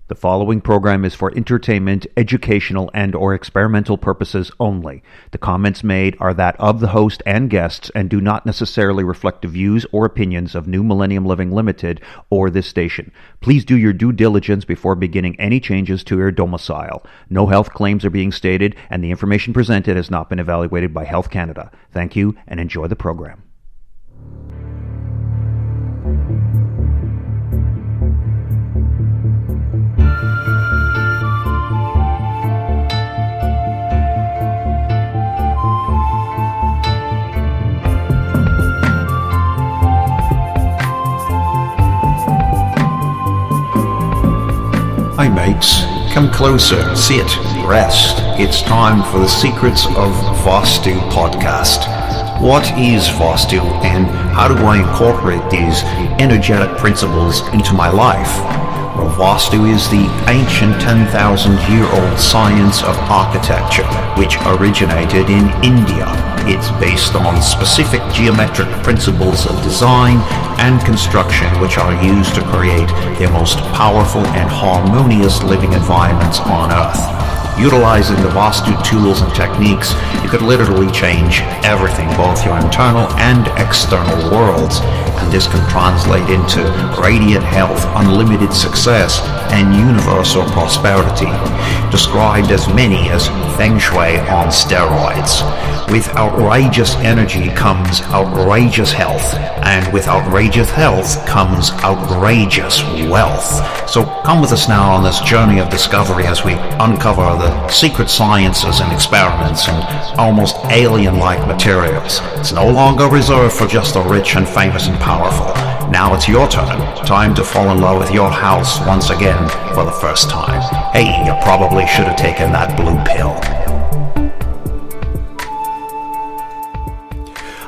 The following program is for entertainment, educational, and/or experimental purposes only. The comments made are that of the host and guests and do not necessarily reflect the views or opinions of New Millennium Living Limited or this station. Please do your due diligence before beginning any changes to your domicile. No health claims are being stated, and the information presented has not been evaluated by Health Canada. Thank you, and enjoy the program. Hi mates, come closer, sit, rest. It's time for the Secrets of Vastu podcast. What is Vastu and how do I incorporate these energetic principles into my life? Well, Vastu is the ancient 10,000-year-old science of architecture which originated in India. It's based on specific geometric principles of design and construction which are used to create the most powerful and harmonious living environments on Earth. Utilizing the Vastu tools and techniques, you could literally change everything, both your internal and external worlds, and this can translate into radiant health, unlimited success, and universal prosperity, described as many as Feng Shui on steroids. With outrageous energy comes outrageous health, and with outrageous health comes outrageous wealth. So come with us now on this journey of discovery as we uncover the secret sciences and experiments and almost alien-like materials. It's no longer reserved for just the rich and famous and powerful. Now it's your turn. Time to fall in love with your house once again for the first time. Hey, you probably should have taken that blue pill.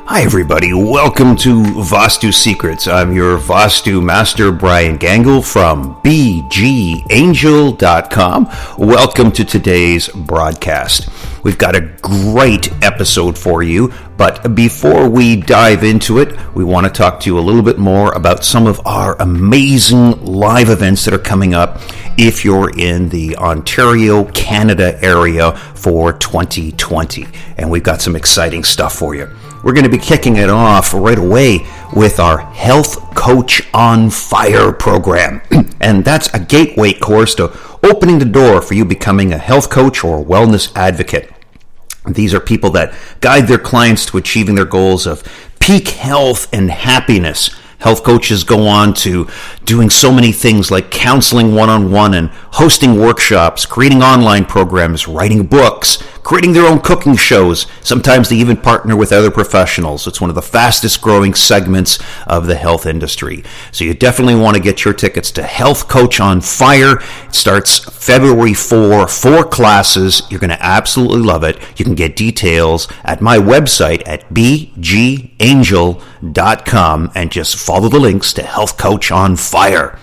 Hi everybody, welcome to Vastu Secrets. I'm your Vastu Master, Brian Gangle from bgangel.com. Welcome to today's broadcast. We've got a great episode for you, but before we dive into it, we want to talk to you a little bit more about some of our amazing live events that are coming up if you're in the Ontario, Canada area for 2020. And we've got some exciting stuff for you. We're going to be kicking it off right away with our Health Coach on Fire program. And that's a gateway course to opening the door for you becoming a health coach or wellness advocate. These are people that guide their clients to achieving their goals of peak health and happiness. Health coaches go on to doing so many things like counseling one-on-one and hosting workshops, creating online programs, writing books, creating their own cooking shows. Sometimes they even partner with other professionals. It's one of the fastest growing segments of the health industry. So you definitely want to get your tickets to Health Coach on Fire. It starts February 4 classes. You're going to absolutely love it. You can get details at my website at bgangel.com and just follow the links to Health Coach on Fire.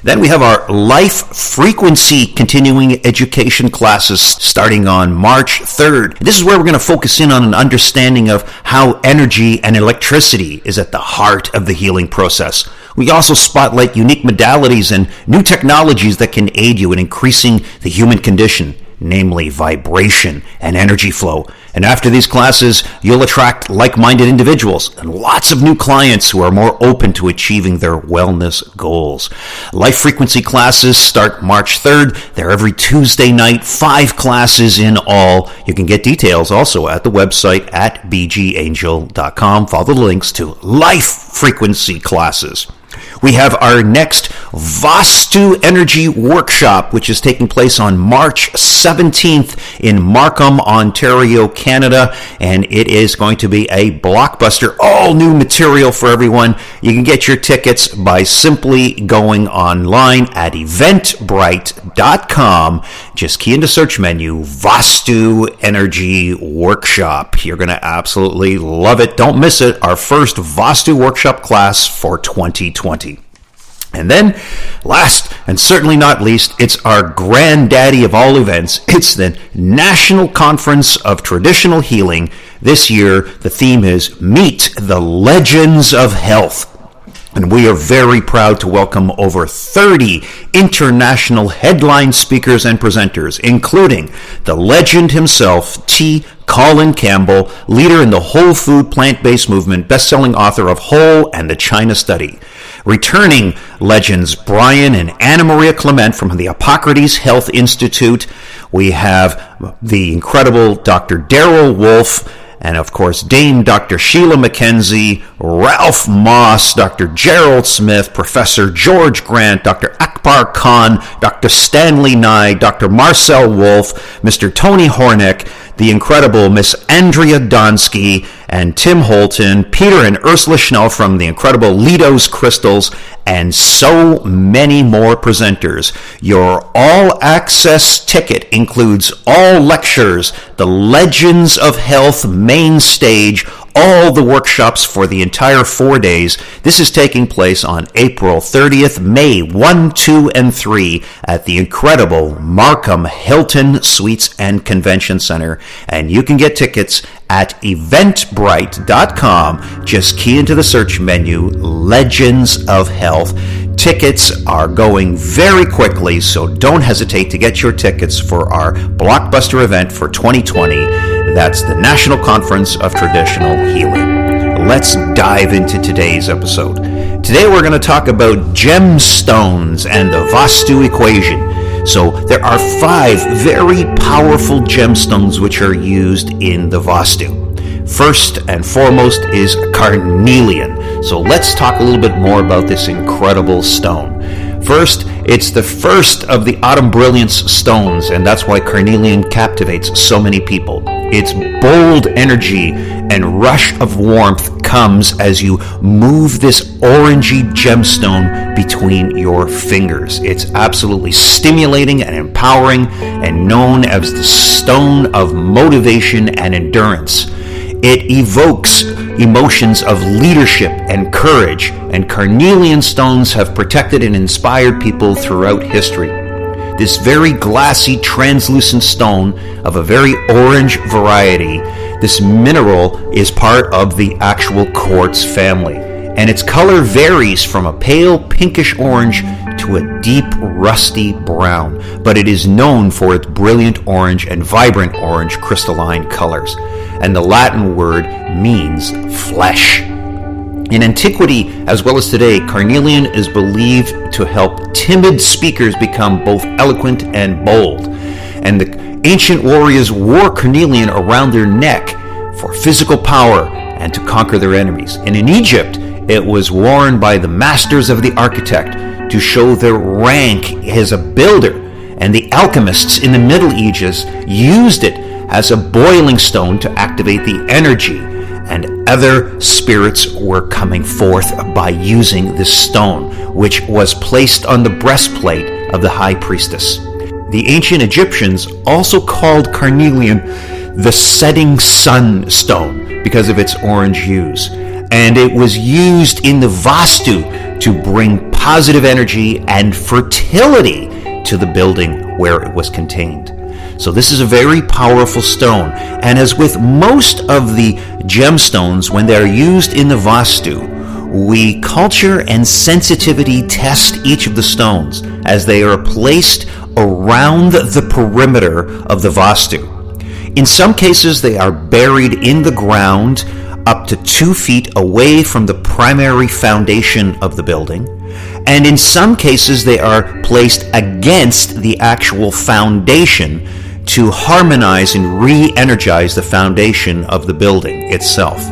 Then we have our Life Frequency Continuing Education classes starting on March 3rd. This is where we're going to focus in on an understanding of how energy and electricity is at the heart of the healing process. We also spotlight unique modalities and new technologies that can aid you in increasing the human condition, namely vibration and energy flow. And after these classes, you'll attract like-minded individuals and lots of new clients who are more open to achieving their wellness goals. Life frequency classes start March 3rd. They're every Tuesday night, 5 classes in all. You can get details also at the website at bgangel.com. Follow the links to Life Frequency classes. We have our next Vastu Energy Workshop, which is taking place on March 17th in Markham, Ontario, Canada, and it is going to be a blockbuster, all new material for everyone. You can get your tickets by simply going online at eventbrite.com. Just key in the search menu, Vastu Energy Workshop. You're going to absolutely love it. Don't miss it. Our first Vastu Workshop class for 2020. And then, last and certainly not least, it's our granddaddy of all events. It's the National Conference of Traditional Healing. This year, the theme is Meet the Legends of Health. And we are very proud to welcome over 30 international headline speakers and presenters, including the legend himself, T. Colin Campbell, leader in the whole food plant-based movement, best-selling author of Whole and the China Study. Returning legends Brian and Anna Maria Clement from the Hippocrates Health Institute. We have the incredible Dr. Daryl Wolf, and of course, Dame Dr. Sheila McKenzie, Ralph Moss, Dr. Gerald Smith, Professor George Grant, Dr. Akbar Khan, Dr. Stanley Nye, Dr. Marcel Wolf, Mr. Tony Hornick, the incredible Miss Andrea Donsky, and Tim Holton, Peter and Ursula Schnell from the incredible Lido's Crystals, and so many more presenters. Your all-access ticket includes all lectures, the Legends of Health main stage, all the workshops for the entire 4 days. This is taking place on April 30th, May 1, 2, and 3 at the incredible Markham Hilton Suites and Convention Center. And you can get tickets at eventbrite.com. Just key into the search menu, Legends of Health. Tickets are going very quickly, so don't hesitate to get your tickets for our blockbuster event for 2020. That's the National Conference of Traditional Healing. Let's dive into today's episode. Today we're going to talk about gemstones and the Vastu equation. So there are 5 very powerful gemstones which are used in the Vastu. First and foremost is carnelian. So let's talk a little bit more about this incredible stone. First, it's the first of the autumn brilliance stones, and that's why carnelian captivates so many people. Its bold energy and rush of warmth comes as you move this orangey gemstone between your fingers. It's absolutely stimulating and empowering, and known as the stone of motivation and endurance. It evokes emotions of leadership and courage, and carnelian stones have protected and inspired people throughout history. This very glassy, translucent stone of a very orange variety, this mineral is part of the actual quartz family, and its color varies from a pale pinkish orange to a deep rusty brown, but it is known for its brilliant orange and vibrant orange crystalline colors. And the Latin word means flesh. In antiquity, as well as today, carnelian is believed to help timid speakers become both eloquent and bold. And the ancient warriors wore carnelian around their neck for physical power and to conquer their enemies. And in Egypt, it was worn by the masters of the architect to show their rank as a builder. And the alchemists in the Middle Ages used it as a boiling stone to activate the energy, and other spirits were coming forth by using this stone, which was placed on the breastplate of the high priestess. The ancient Egyptians also called carnelian the setting sun stone because of its orange hues, and it was used in the Vastu to bring positive energy and fertility to the building where it was contained. So this is a very powerful stone, and as with most of the gemstones, when they're used in the Vastu, we culture and sensitivity test each of the stones as they are placed around the perimeter of the Vastu. In some cases, they are buried in the ground up to 2 feet away from the primary foundation of the building, and in some cases, they are placed against the actual foundation to harmonize and re-energize the foundation of the building itself.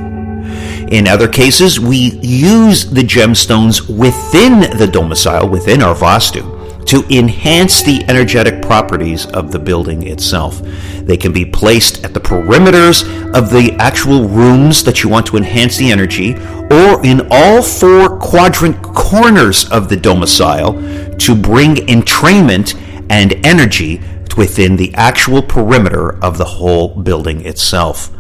In other cases, we use the gemstones within the domicile, within our Vastu, to enhance the energetic properties of the building itself. They can be placed at the perimeters of the actual rooms that you want to enhance the energy, or in all 4 quadrant corners of the domicile to bring entrainment and energy within the actual perimeter of the whole building itself.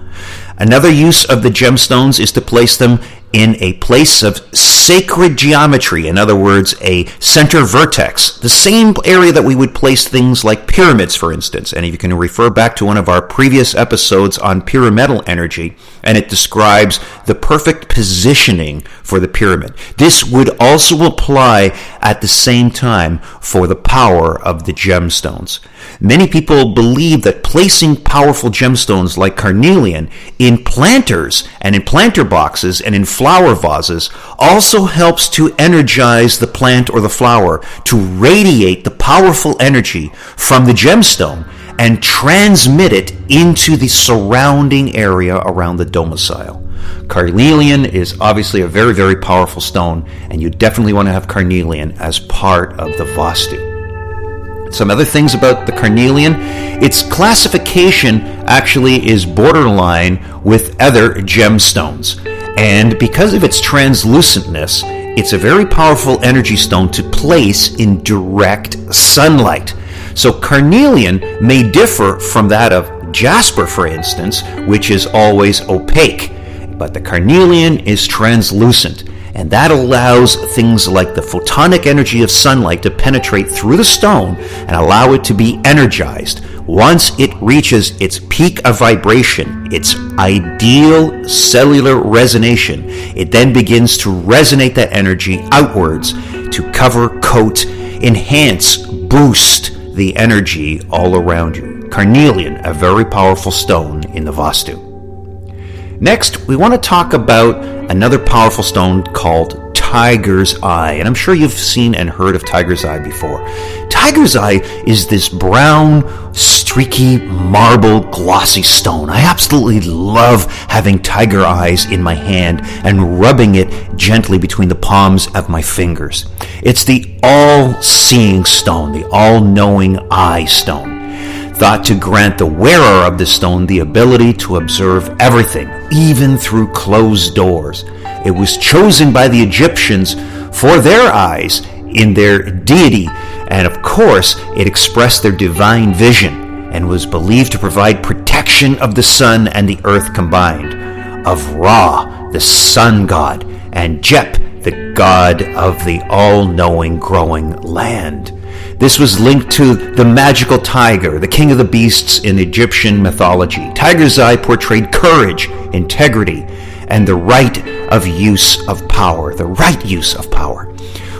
Another use of the gemstones is to place them in a place of sacred geometry, in other words, a center vertex, the same area that we would place things like pyramids, for instance. And you can refer back to one of our previous episodes on pyramidal energy, and it describes the perfect positioning for the pyramid. This would also apply at the same time for the power of the gemstones. Many people believe that placing powerful gemstones like carnelian in planters and in planter boxes and in flower vases also helps to energize the plant or the flower, to radiate the powerful energy from the gemstone and transmit it into the surrounding area around the domicile. Carnelian is obviously a very, very powerful stone, and you definitely want to have carnelian as part of the Vastu. Some other things about the carnelian: its classification actually is borderline with other gemstones. And because of its translucentness, it's a very powerful energy stone to place in direct sunlight. So carnelian may differ from that of jasper, for instance, which is always opaque. But the carnelian is translucent, and that allows things like the photonic energy of sunlight to penetrate through the stone and allow it to be energized. Once it reaches its peak of vibration, its ideal cellular resonation, it then begins to resonate that energy outwards to cover, coat, enhance, boost the energy all around you. Carnelian, a very powerful stone in the Vastu. Next, we want to talk about another powerful stone called Tiger's Eye. And I'm sure you've seen and heard of Tiger's Eye before. Tiger's Eye is this brown, streaky, marble, glossy stone. I absolutely love having tiger eyes in my hand and rubbing it gently between the palms of my fingers. It's the all-seeing stone, the all-knowing eye stone, thought to grant the wearer of the stone the ability to observe everything, even through closed doors. It was chosen by the Egyptians for their eyes in their deity, and of course, it expressed their divine vision and was believed to provide protection of the sun and the earth combined, of Ra, the sun god, and Jep, the god of the all-knowing growing land. This was linked to the magical tiger, the king of the beasts in Egyptian mythology. Tiger's Eye portrayed courage, integrity, and the right use of power.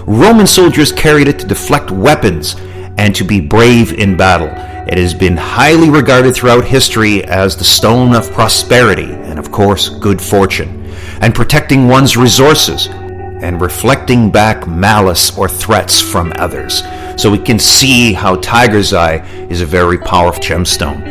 Roman soldiers carried it to deflect weapons and to be brave in battle. It has been highly regarded throughout history as the stone of prosperity and, of course, good fortune, and protecting one's resources and reflecting back malice or threats from others. So we can see how Tiger's Eye is a very powerful gemstone.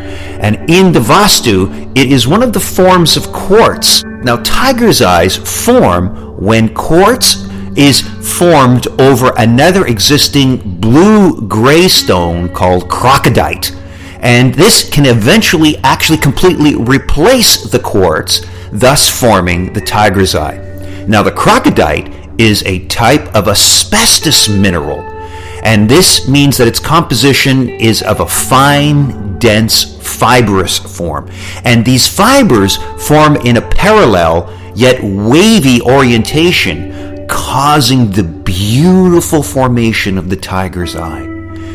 And in the Vastu, it is one of the forms of quartz. Now, Tiger's Eyes form when quartz is formed over another existing blue-gray stone called crocodite. And this can eventually actually completely replace the quartz, thus forming the Tiger's Eye. Now, the crocodite is a type of asbestos mineral, and this means that its composition is of a fine, dense, fibrous form. And these fibers form in a parallel yet wavy orientation, causing the beautiful formation of the Tiger's Eye.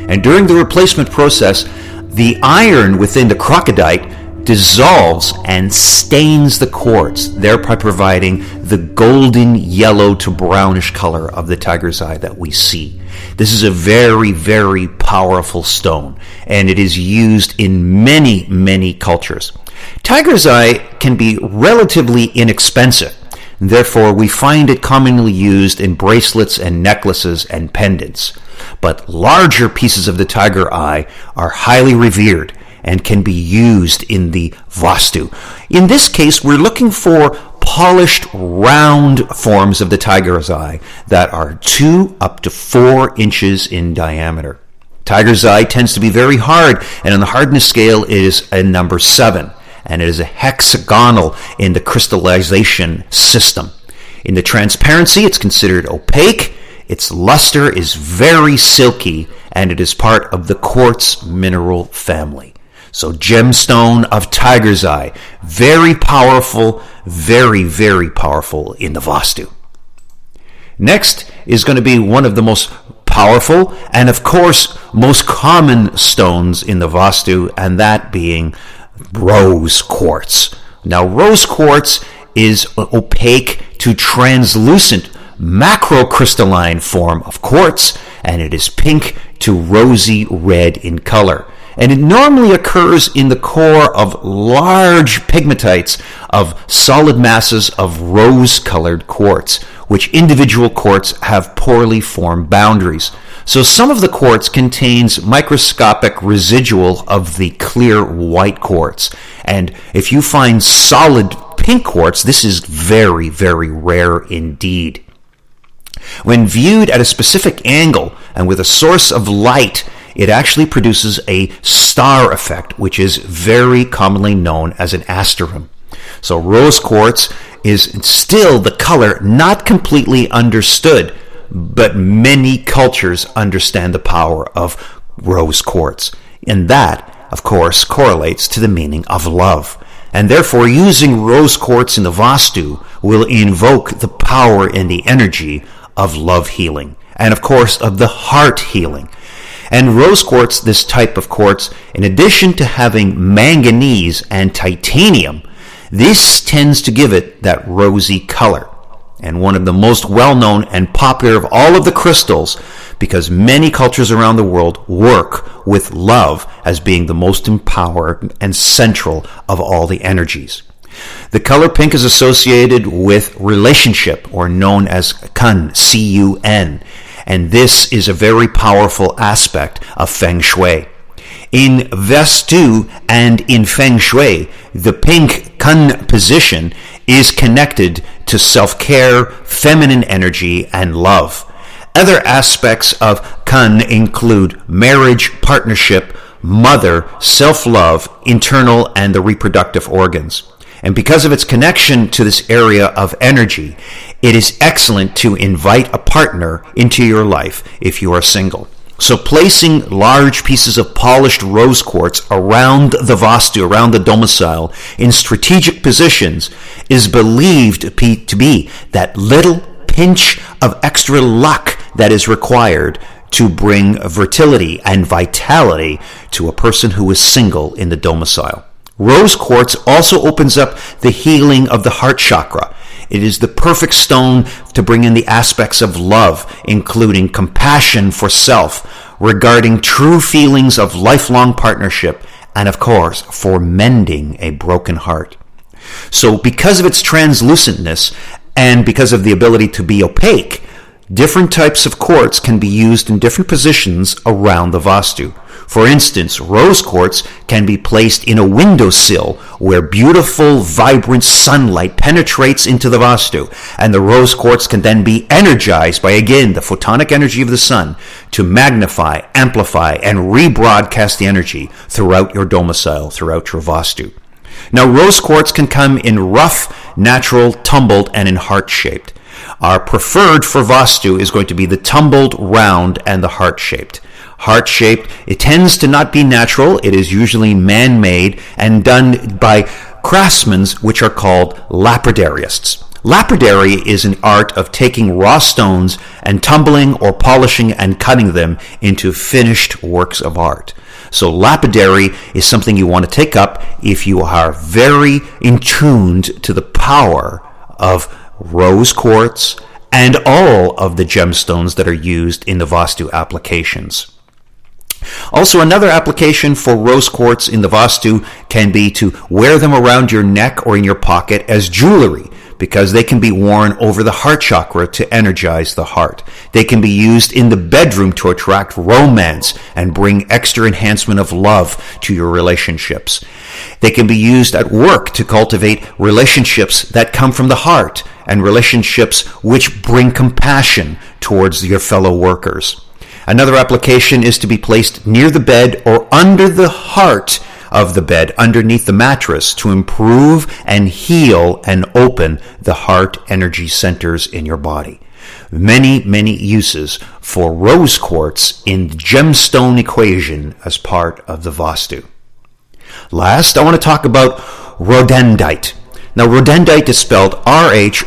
And during the replacement process, the iron within the crocodite dissolves and stains the quartz, thereby providing the golden yellow to brownish color of the Tiger's Eye that we see. This is a very, very powerful stone, and it is used in many, many cultures. Tiger's Eye can be relatively inexpensive. Therefore, we find it commonly used in bracelets and necklaces and pendants. But larger pieces of the Tiger Eye are highly revered and can be used in the Vastu. In this case, we're looking for polished, round forms of the Tiger's Eye that are 2 up to 4 inches in diameter. Tiger's Eye tends to be very hard, and on the hardness scale it is a number 7, and it is a hexagonal in the crystallization system. In the transparency, it's considered opaque. Its luster is very silky, and it is part of the quartz mineral family. So gemstone of tiger's eye, very powerful, very, very powerful in the Vastu. Next is going to be one of the most powerful and, of course, most common stones in the Vastu, and that being rose quartz. Now, rose quartz is opaque to translucent macrocrystalline form of quartz, and it is pink to rosy red in color. And it normally occurs in the core of large pegmatites of solid masses of rose-colored quartz, which individual quartz have poorly formed boundaries. So some of the quartz contains microscopic residual of the clear white quartz. And if you find solid pink quartz, this is very, very rare indeed. When viewed at a specific angle and with a source of light, it actually produces a star effect, which is very commonly known as an asterism. So rose quartz is still the color not completely understood, but many cultures understand the power of rose quartz. And that, of course, correlates to the meaning of love. And therefore, using rose quartz in the Vastu will invoke the power and the energy of love healing, and of course, of the heart healing. And rose quartz, this type of quartz, in addition to having manganese and titanium, this tends to give it that rosy color. And one of the most well-known and popular of all of the crystals, because many cultures around the world work with love as being the most empowered and central of all the energies. The color pink is associated with relationship, or known as kun, C-U-N. And this is a very powerful aspect of Feng Shui. In Vastu and in Feng Shui, the pink kun position is connected to self-care, feminine energy, and love. Other aspects of kun include marriage, partnership, mother, self-love, internal, and the reproductive organs. And because of its connection to this area of energy, it is excellent to invite a partner into your life if you are single. So placing large pieces of polished rose quartz around the Vastu, around the domicile, in strategic positions is believed to be that little pinch of extra luck that is required to bring fertility and vitality to a person who is single in the domicile. Rose quartz also opens up the healing of the heart chakra. It is the perfect stone to bring in the aspects of love, including compassion for self, regarding true feelings of lifelong partnership, and of course, for mending a broken heart. So because of its translucentness and because of the ability to be opaque, different types of quartz can be used in different positions around the Vastu. For instance, rose quartz can be placed in a windowsill where beautiful, vibrant sunlight penetrates into the Vastu, and the rose quartz can then be energized by, again, the photonic energy of the sun to magnify, amplify, and rebroadcast the energy throughout your domicile, throughout your Vastu. Now, rose quartz can come in rough, natural, tumbled, and in heart-shaped. Our preferred for Vastu is going to be the tumbled, round, and the heart-shaped. Heart-shaped, it tends to not be natural. It is usually man-made and done by craftsmen, which are called lapidarists. Lapidary is an art of taking raw stones and tumbling or polishing and cutting them into finished works of art. So lapidary is something you want to take up if you are very in tuned to the power of rose quartz and all of the gemstones that are used in the Vastu applications. Also, another application for rose quartz in the Vastu can be to wear them around your neck or in your pocket as jewelry, because they can be worn over the heart chakra to energize the heart. They can be used in the bedroom to attract romance and bring extra enhancement of love to your relationships. They can be used at work to cultivate relationships that come from the heart and relationships which bring compassion towards your fellow workers. Another application is to be placed near the bed or under the heart of the bed, underneath the mattress, to improve and heal and open the heart energy centers in your body. Many, many uses for rose quartz in the gemstone equation as part of the Vastu. Last, I want to talk about rhodonite. Now, rhodonite is spelled Rhodonite,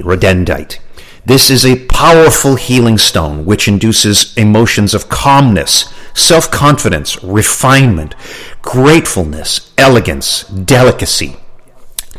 rhodonite. This is a powerful healing stone which induces emotions of calmness, self-confidence, refinement, gratefulness, elegance, delicacy,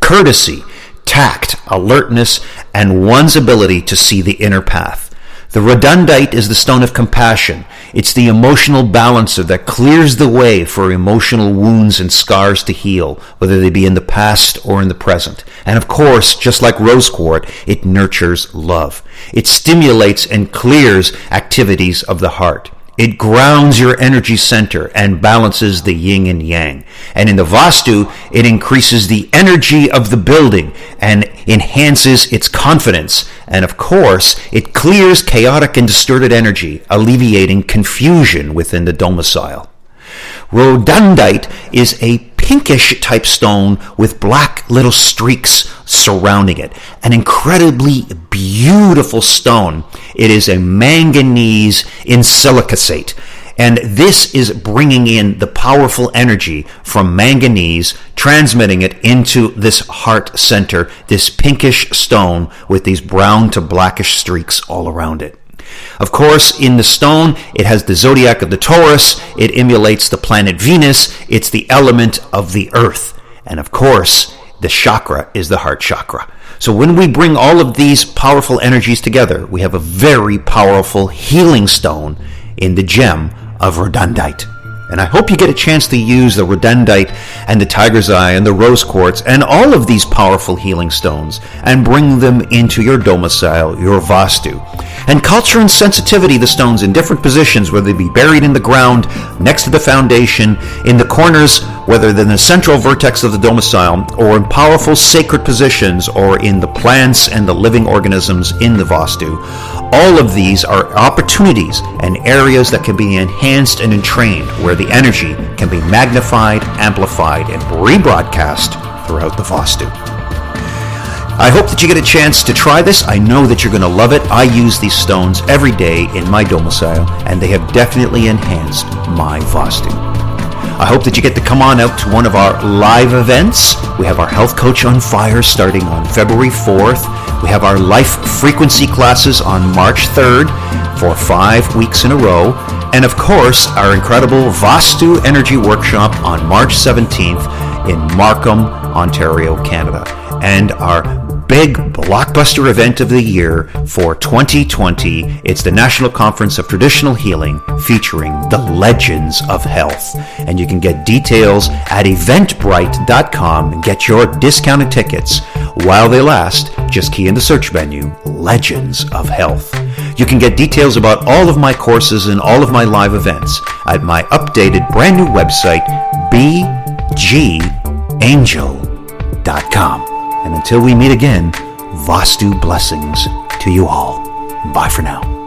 courtesy, tact, alertness, and one's ability to see the inner path. The rhodonite is the stone of compassion. It's the emotional balancer that clears the way for emotional wounds and scars to heal, whether they be in the past or in the present. And of course, just like rose quartz, it nurtures love. It stimulates and clears activities of the heart. It grounds your energy center and balances the yin and yang. And in the Vastu, it increases the energy of the building and enhances its confidence. And of course, it clears chaotic and distorted energy, alleviating confusion within the domicile. Rhodonite is a pinkish type stone with black little streaks surrounding it. An incredibly beautiful stone. It is a manganese in silicate. And this is bringing in the powerful energy from manganese, transmitting it into this heart center, this pinkish stone with these brown to blackish streaks all around it. Of course, in the stone, it has the zodiac of the Taurus. It emulates the planet Venus. It's the element of the earth. And of course, the chakra is the heart chakra. So when we bring all of these powerful energies together, we have a very powerful healing stone in the gem of rhodonite. And I hope you get a chance to use the rhodonite and the tiger's eye and the rose quartz and all of these powerful healing stones and bring them into your domicile, your Vastu. And culture and sensitivity the stones in different positions, whether they be buried in the ground, next to the foundation, in the corners, whether they're in the central vertex of the domicile, or in powerful sacred positions, or in the plants and the living organisms in the Vastu. All of these are opportunities and areas that can be enhanced and entrained, where the energy can be magnified, amplified, and rebroadcast throughout the Vastu. I hope that you get a chance to try this. I know that you're going to love it. I use these stones every day in my domicile, and they have definitely enhanced my Vastu. I hope that you get to come on out to one of our live events. We have our Health Coach on Fire starting on February 4th. We have our Life Frequency classes on March 3rd for 5 weeks in a row. And of course, our incredible Vastu Energy Workshop on March 17th in Markham, Ontario, Canada. And our big blockbuster event of the year for 2020. It's the National Conference of Traditional Healing featuring the Legends of Health. And you can get details at eventbrite.com and get your discounted tickets while they last. Just key in the search menu, Legends of Health. You can get details about all of my courses and all of my live events at my updated brand new website, bgangel.com. And until we meet again, Vastu blessings to you all. Bye for now.